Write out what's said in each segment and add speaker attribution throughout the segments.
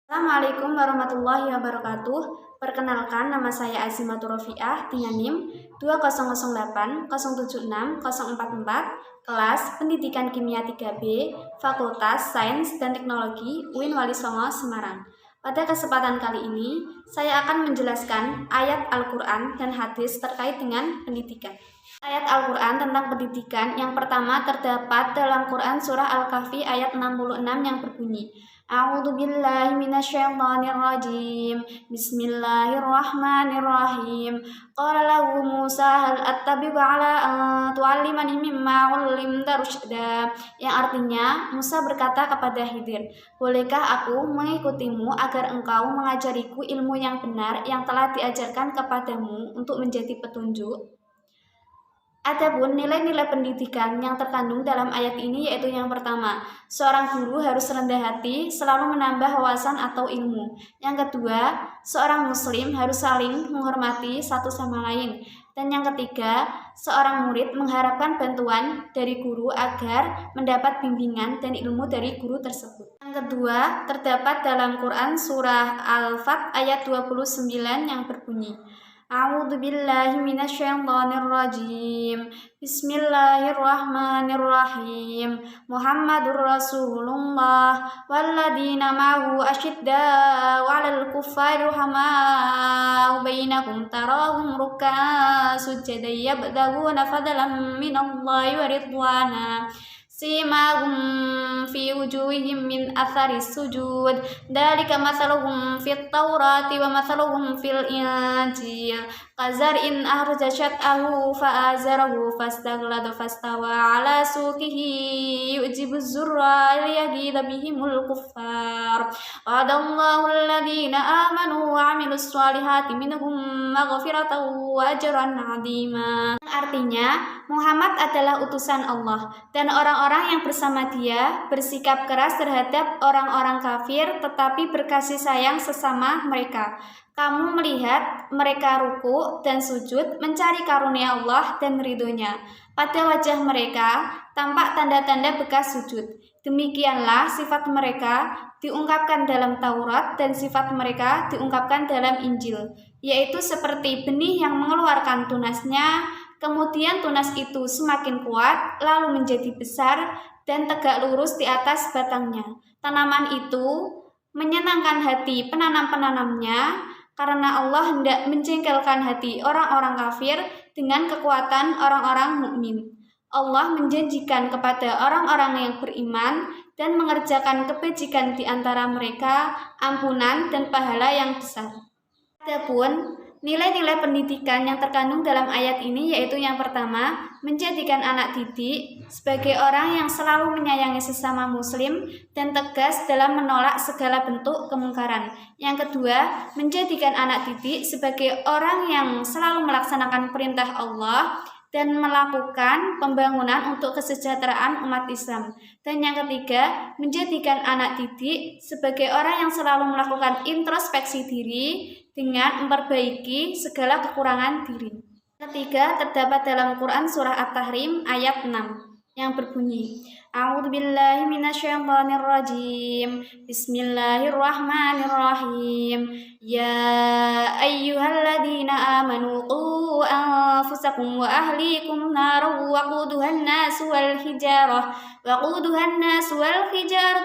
Speaker 1: Assalamualaikum warahmatullahi wabarakatuh. Perkenalkan, nama saya Azimatur Rofiah dengan NIM 2008076044, kelas Pendidikan Kimia 3B, Fakultas Sains dan Teknologi UIN Wali Songo, Semarang. Pada kesempatan kali ini, saya akan menjelaskan ayat Al-Quran dan hadis terkait dengan pendidikan. Ayat Al-Quran tentang pendidikan yang pertama terdapat dalam Quran Surah Al-Kahfi ayat 66 yang berbunyi, A'udzu billahi minasyaitonir rajim. Bismillahirrahmanirrahim. Qala lahu Musa hal attabi'uka 'ala an tu'allimani mimma 'ullimta rusyda. Yang artinya, Musa berkata kepada Khidir, "Bolehkah aku mengikutimu agar engkau mengajariku ilmu yang benar yang telah diajarkan kepadamu untuk menjadi petunjuk?" Adapun nilai-nilai pendidikan yang terkandung dalam ayat ini yaitu yang pertama, seorang guru harus rendah hati, selalu menambah wawasan atau ilmu. Yang kedua, seorang muslim harus saling menghormati satu sama lain. Dan yang ketiga, seorang murid mengharapkan bantuan dari guru agar mendapat bimbingan dan ilmu dari guru tersebut. Yang kedua, terdapat dalam Quran Surah Al-Fat ayat 29 yang berbunyi, A'udzu billahi minasyaitonir rajim. Bismillahirrahmanirrahim. Muhammadur Rasulullah walladzina ma'ahu asyidda'u 'alal kuffari rahama'u bainahum tarahum ruk'an sujada yabtaguna fadlan minallahi wa ridwana. Simahum fi wujuhihim min athari sujud. Dzalika mathaluhum fit Taurati wa mathaluhum fil Injil. Kazar'in akhraja syat'ahu fa'azarahu fastaghlada fastawa 'ala suqihi yu'jibu zurra liyaghidha bihimul kuffar. Wa'adallahu alladhina amanu wa 'amilus shalihati minhum maghfiratan wa ajran 'azima. Artinya, Muhammad adalah utusan Allah dan orang-orang yang bersama dia bersikap keras terhadap orang-orang kafir tetapi berkasih sayang sesama mereka. Kamu melihat mereka ruku dan sujud mencari karunia Allah dan ridhonya. Pada wajah mereka tampak tanda-tanda bekas sujud. Demikianlah sifat mereka diungkapkan dalam Taurat dan sifat mereka diungkapkan dalam Injil, yaitu seperti benih yang mengeluarkan tunasnya. Kemudian tunas itu semakin kuat, lalu menjadi besar dan tegak lurus di atas batangnya. Tanaman itu menyenangkan hati penanam-penanamnya karena Allah hendak menjengkelkan hati orang-orang kafir dengan kekuatan orang-orang mukmin. Allah menjanjikan kepada orang-orang yang beriman dan mengerjakan kebajikan di antara mereka ampunan dan pahala yang besar. Adapun nilai-nilai pendidikan yang terkandung dalam ayat ini yaitu yang pertama, menjadikan anak didik sebagai orang yang selalu menyayangi sesama muslim dan tegas dalam menolak segala bentuk kemungkaran. Yang kedua, menjadikan anak didik sebagai orang yang selalu melaksanakan perintah Allah dan melakukan pembangunan untuk kesejahteraan umat Islam. Dan yang ketiga, menjadikan anak didik sebagai orang yang selalu melakukan introspeksi diri dengan memperbaiki segala kekurangan diri. Ketiga, terdapat dalam Quran Surah At-Tahrim ayat 6 yang berbunyi, A'udzu billahi minasyaitonir rajim. Bismillahirrahmanirrahim. Ya ayyuhalladzina amanu qu anfusakum wa ahlikum naran waquduhan nasu wal hijarah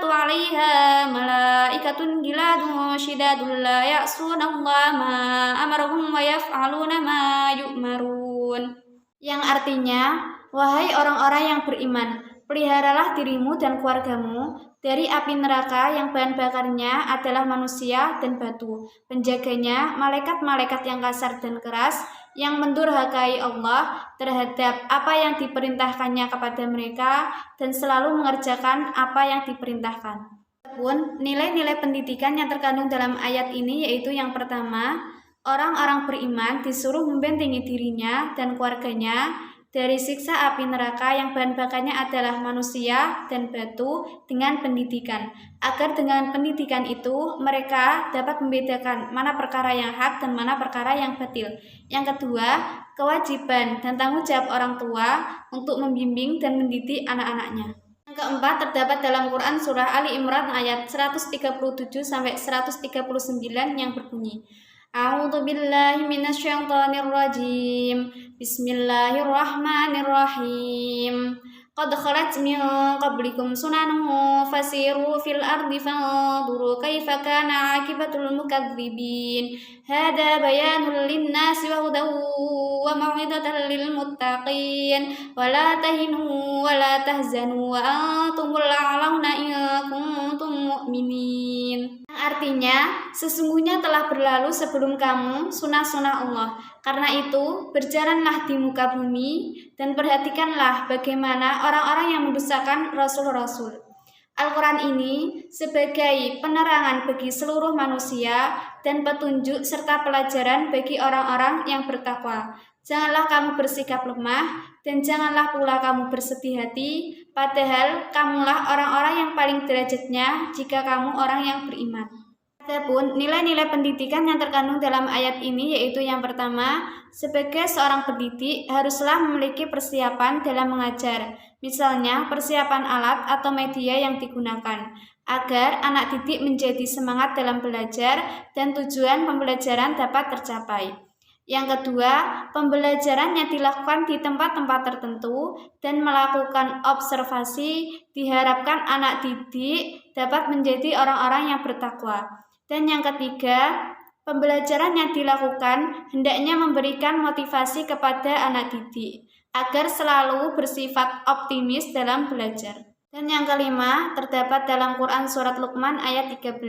Speaker 1: 'alaiha malaikatun giladun syidadun la ya'sunallaha ma amarahum wa yaf'aluna ma yu'marun. Yang artinya, wahai orang-orang yang beriman, peliharalah dirimu dan keluargamu dari api neraka yang bahan bakarnya adalah manusia dan batu. Penjaganya malaikat-malaikat yang kasar dan keras, yang mendurhakai Allah terhadap apa yang diperintahkannya kepada mereka dan selalu mengerjakan apa yang diperintahkan. Pun nilai-nilai pendidikan yang terkandung dalam ayat ini yaitu yang pertama, orang-orang beriman disuruh membentengi dirinya dan keluarganya dari siksa api neraka yang bahan bakarnya adalah manusia dan batu dengan pendidikan, agar dengan pendidikan itu mereka dapat membedakan mana perkara yang hak dan mana perkara yang batil. Yang kedua, kewajiban dan tanggung jawab orang tua untuk membimbing dan mendidik anak-anaknya. Yang keempat terdapat dalam Quran surah Ali Imran ayat 137 sampai 139 yang berbunyi, A'udzu billahi minasyaitonir rajim. Bismillahirrahmanirrahim. Qad khalat min qablikum sunanun fasiru fil ardi fanzuru kaifa kana 'aqibatul mukadzibin. Hada bayanun lin-nasi wa hudan wa mau'izatan lil muttaqin. Wa la tahinu wa la tahzanu wa antumul a'launa in kuntum mu'minin. Artinya, sesungguhnya telah berlalu sebelum kamu sunnah-sunnah Allah. Karena itu, berjalanlah di muka bumi dan perhatikanlah bagaimana orang-orang yang mendustakan Rasul-Rasul. Al-Quran ini sebagai penerangan bagi seluruh manusia dan petunjuk serta pelajaran bagi orang-orang yang bertakwa. Janganlah kamu bersikap lemah dan janganlah pula kamu bersedih hati, padahal kamulah orang-orang yang paling derajatnya jika kamu orang yang beriman. Adapun nilai-nilai pendidikan yang terkandung dalam ayat ini yaitu yang pertama, sebagai seorang pendidik haruslah memiliki persiapan dalam mengajar, misalnya persiapan alat atau media yang digunakan, agar anak didik menjadi semangat dalam belajar dan tujuan pembelajaran dapat tercapai. Yang kedua, pembelajarannya dilakukan di tempat-tempat tertentu dan melakukan observasi, diharapkan anak didik dapat menjadi orang-orang yang bertakwa. Dan yang ketiga, pembelajarannya dilakukan hendaknya memberikan motivasi kepada anak didik agar selalu bersifat optimis dalam belajar. Dan yang kelima, terdapat dalam Quran surat Luqman ayat 13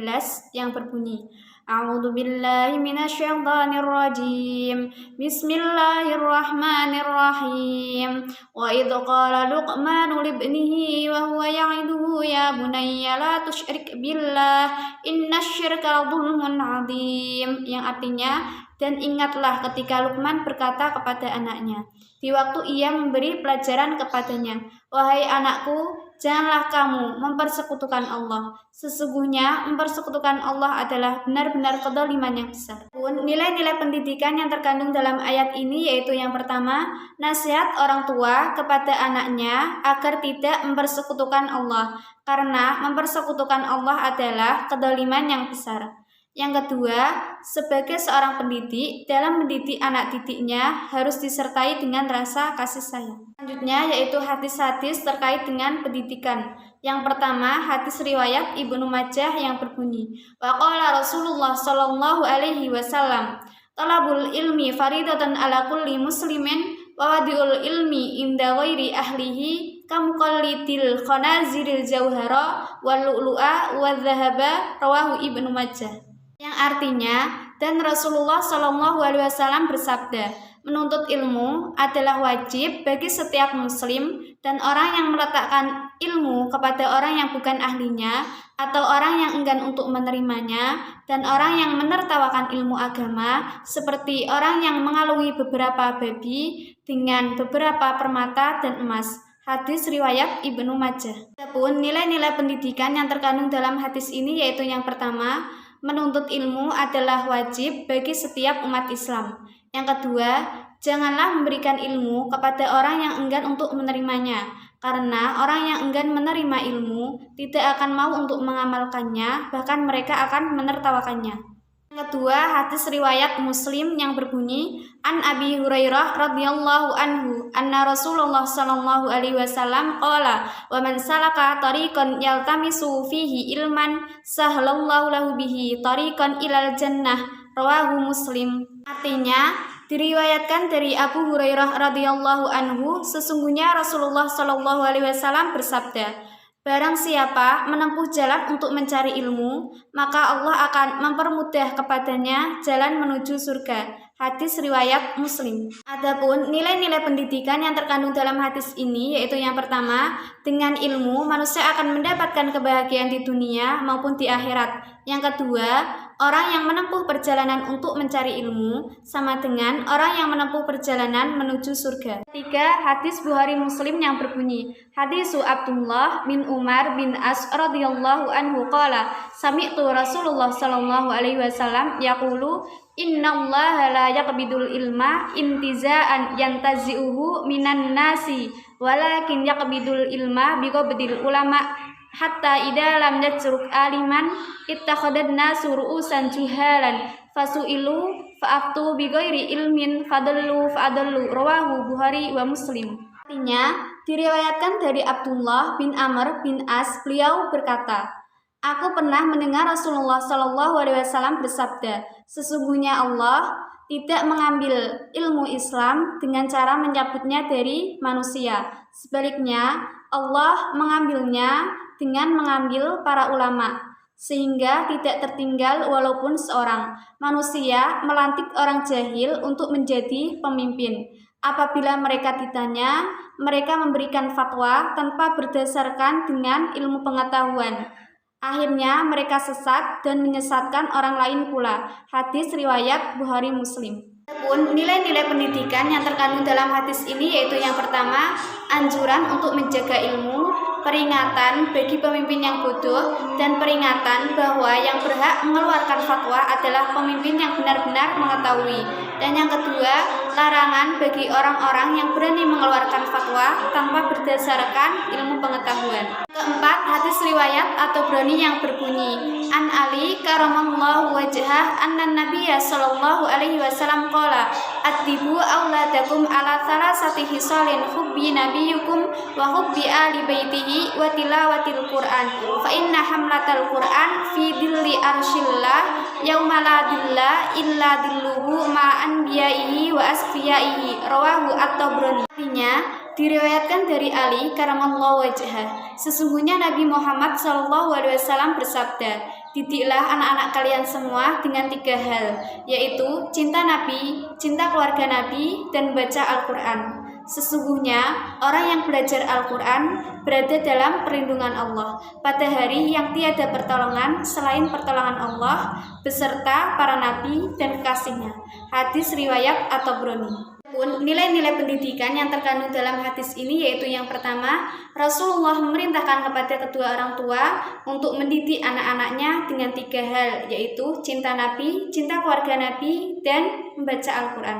Speaker 1: yang berbunyi, A'udzu billahi minasyaitonir rajim. Bismillahirrahmanirrahim. Wa idz qala Luqmanu libnihi wa huwa ya'iduhu ya bunayya la tusyrik billah innasyirka dzulmun 'adzim. Yang artinya, dan ingatlah ketika Luqman berkata kepada anaknya di waktu ia memberi pelajaran kepadanya, wahai anakku, janganlah kamu mempersekutukan Allah. Sesungguhnya mempersekutukan Allah adalah benar-benar kedzaliman yang besar. Nilai-nilai pendidikan yang terkandung dalam ayat ini yaitu yang pertama, nasihat orang tua kepada anaknya agar tidak mempersekutukan Allah, karena mempersekutukan Allah adalah kedzaliman yang besar. Yang kedua, sebagai seorang pendidik, dalam mendidik anak didiknya harus disertai dengan rasa kasih sayang. Selanjutnya yaitu hadis-hadis terkait dengan pendidikan. Yang pertama, hadis riwayat Ibnu Majah yang berbunyi, wa qala Rasulullah sallallahu alaihi wasallam, talabul ilmi faridatun ala kulli muslimin wa wadi'ul ilmi inda ghairi ahlihi kamuqallidil khanaziril jauhara wal lu'lu'a wal dhahaba, rawahu Ibnu Majah. Yang artinya, dan Rasulullah Shallallahu Alaihi Wasallam bersabda, menuntut ilmu adalah wajib bagi setiap muslim, dan orang yang meletakkan ilmu kepada orang yang bukan ahlinya atau orang yang enggan untuk menerimanya, dan orang yang menertawakan ilmu agama seperti orang yang mengalungi beberapa babi dengan beberapa permata dan emas. Hadis riwayat Ibnu Majah. Adapun nilai-nilai pendidikan yang terkandung dalam hadis ini yaitu yang pertama, menuntut ilmu adalah wajib bagi setiap umat Islam. Yang kedua, janganlah memberikan ilmu kepada orang yang enggan untuk menerimanya, karena orang yang enggan menerima ilmu tidak akan mau untuk mengamalkannya, bahkan mereka akan menertawakannya. Yang kedua, hadis riwayat Muslim yang berbunyi, An Abi Hurairah radhiyallahu anhu, anna Rasulullah sallallahu alaihi wasallam qala, wa man salaka tariqan yaltamisu fihi ilman sahhalallahu lahu bihi tariqan ilal jannah, rawahu Muslim. Artinya, diriwayatkan dari Abu Hurairah radhiyallahu anhu, sesungguhnya Rasulullah sallallahu alaihi wasallam bersabda, barang siapa menempuh jalan untuk mencari ilmu, maka Allah akan mempermudah kepadanya jalan menuju surga. Hadis riwayat Muslim. Adapun nilai-nilai pendidikan yang terkandung dalam hadis ini yaitu yang pertama, dengan ilmu manusia akan mendapatkan kebahagiaan di dunia maupun di akhirat. Yang kedua, Orang yang menempuh perjalanan untuk mencari ilmu sama dengan orang yang menempuh perjalanan menuju surga. Ketiga, hadis Bukhari Muslim yang berbunyi, hadis Abdullah bin Umar bin As radhiyallahu anhu qala, sami'tu Rasulullah sallallahu alaihi wasallam yaqulu, innallaha la yaqbidul ilma intiza'an yantazi'uhu minan nasi, walakin yaqbidul ilma biqabdil ulama hatta idza lam yajruk aliman ittakhadhan nasu ru'usan juhalan fasu'ilu fa'aftu bighairi ilmin fadallu rawahu Bukhari wa Muslim. Artinya, diriwayatkan dari Abdullah bin Amr bin As, beliau berkata, aku pernah mendengar Rasulullah Shallallahu Alaihi Wasallam bersabda, sesungguhnya Allah tidak mengambil ilmu Islam dengan cara mencabutnya dari manusia. Sebaliknya, Allah mengambilnya dengan mengambil para ulama, sehingga tidak tertinggal walaupun seorang manusia melantik orang jahil untuk menjadi pemimpin. Apabila mereka ditanya, mereka memberikan fatwa tanpa berdasarkan dengan ilmu pengetahuan. Akhirnya mereka sesat dan menyesatkan orang lain pula. Hadis riwayat Bukhari Muslim. Pun nilai-nilai pendidikan yang terkandung dalam hadis ini yaitu yang pertama, anjuran untuk menjaga ilmu, peringatan bagi pemimpin yang bodoh, dan peringatan bahwa yang berhak mengeluarkan fatwa adalah pemimpin yang benar-benar mengetahui. Dan yang kedua, larangan bagi orang-orang yang berani mengeluarkan fatwa tanpa berdasarkan ilmu pengetahuan. Keempat, hadis riwayat atau broni yang berbunyi, An Ali karamallahu wajhah anna Nabiyya sallallahu alaihi wasallam qala, addibu auladakum ala thalathati hisalin hubbi nabiyukum wa hubbi ali baitihi wa tilawatil Qur'an fa inna hamlatal Qur'an fi dilli arshillah yauma la dilla illa dilluhu ma anbiya'ihi wa asfiyaihi, rawahu at-Tabrani. Artinya, diriwayatkan dari Ali karamallahu wajhah, sesungguhnya Nabi Muhammad sallallahu alaihi wasallam bersabda, didiklah anak-anak kalian semua dengan 3 hal, yaitu cinta Nabi, cinta keluarga Nabi, dan baca Al-Quran. Sesungguhnya orang yang belajar Al-Quran berada dalam perlindungan Allah pada hari yang tiada pertolongan selain pertolongan Allah beserta para nabi dan kekasihnya. Hadis riwayat at-Tabrani. Pun nilai-nilai pendidikan yang terkandung dalam hadis ini yaitu yang pertama, Rasulullah memerintahkan kepada kedua orang tua untuk mendidik anak-anaknya dengan 3 hal, yaitu cinta Nabi, cinta keluarga Nabi, dan membaca Al-Quran.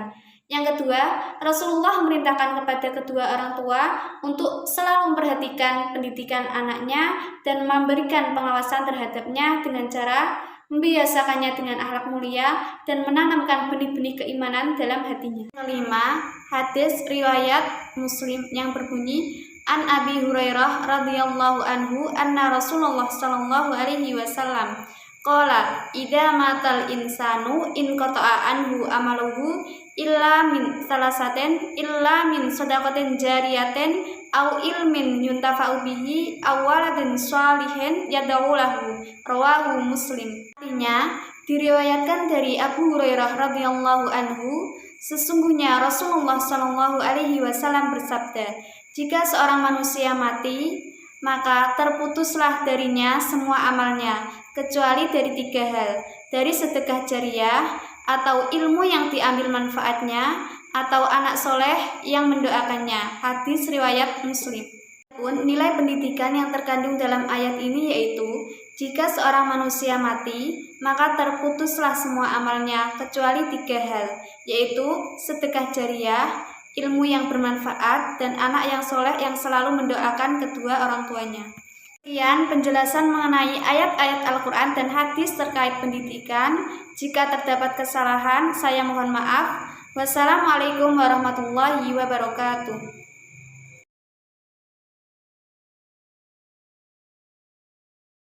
Speaker 1: Yang kedua, Rasulullah memerintahkan kepada kedua orang tua untuk selalu memperhatikan pendidikan anaknya dan memberikan pengawasan terhadapnya dengan cara membiasakannya dengan akhlak mulia dan menanamkan benih-benih keimanan dalam hatinya. Kelima, hadis riwayat Muslim yang berbunyi, An Abi Hurairah radhiyallahu anhu anna Rasulullah sallallahu alaihi wasallam qala, idza matal insanu in qata'a anhu amaluhu illa min salasatin illa min shadaqatin jariyatin au ilmin yuntafa'u bihi aw waladin shalihin yad'u lahu, rawahu Muslim. Artinya, diriwayatkan dari Abu Hurairah radhiyallahu anhu, sesungguhnya Rasulullah sallallahu alaihi wasallam bersabda, jika seorang manusia mati, maka terputuslah darinya semua amalnya kecuali dari 3 hal, dari sedekah jariyah atau ilmu yang diambil manfaatnya, atau anak soleh yang mendoakannya. Hadis riwayat Muslim. Pun nilai pendidikan yang terkandung dalam ayat ini yaitu, jika seorang manusia mati, maka terputuslah semua amalnya kecuali 3 hal, yaitu sedekah jariyah, ilmu yang bermanfaat, dan anak yang soleh yang selalu mendoakan kedua orang tuanya. Sekian penjelasan mengenai ayat-ayat Al-Quran dan hadis terkait pendidikan. Jika terdapat kesalahan, saya mohon maaf. Wassalamualaikum warahmatullahi wabarakatuh.